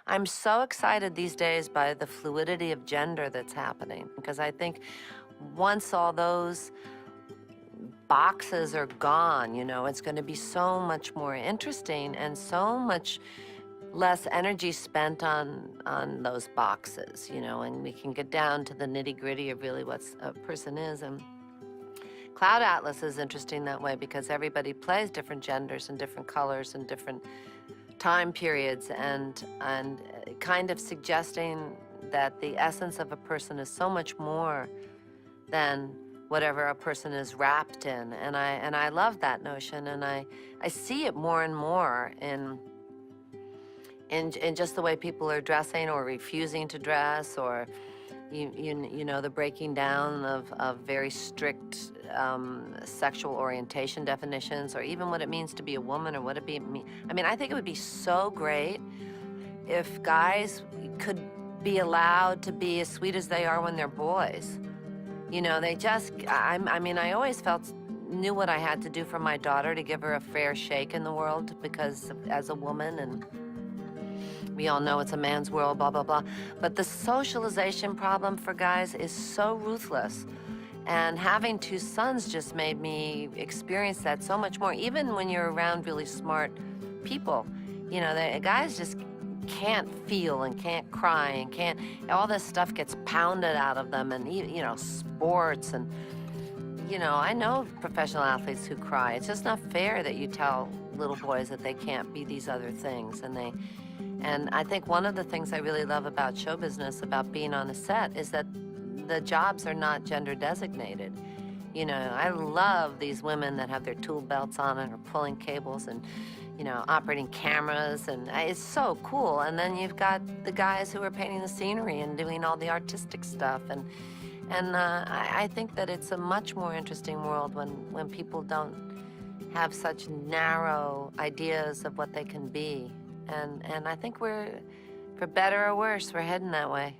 I'm so excited these days by the fluidity of gender that's happening because I think once all those boxes are gone, it's going to be so much more interesting and so much less energy spent on those boxes, and we can get down to the nitty-gritty of really what a person is. And Cloud Atlas is interesting that way because everybody plays different genders and different colors and different time periods and kind of suggesting that the essence of a person is so much more than whatever a person is wrapped in. And I love that notion, and I see it more and more in just the way people are dressing or refusing to dress, or the breaking down of very strict sexual orientation definitions, or even what it means to be a woman, or what it mean. I mean, I think it would be so great if guys could be allowed to be as sweet as they are when they're boys. I always knew what I had to do for my daughter to give her a fair shake in the world, because as a woman, and we all know it's a man's world, blah, blah, blah. But the socialization problem for guys is so ruthless. And having two sons just made me experience that so much more. Even when you're around really smart people, the guys just can't feel and can't cry and can't, all this stuff gets pounded out of them, and, sports and, I know professional athletes who cry. It's just not fair that you tell little boys that they can't be these other things. And I think one of the things I really love about show business, about being on a set, is that the jobs are not gender designated. I love these women that have their tool belts on and are pulling cables and, operating cameras, and it's so cool. And then you've got the guys who are painting the scenery and doing all the artistic stuff. And I think that it's a much more interesting world when people don't have such narrow ideas of what they can be. And I think for better or worse, we're heading that way.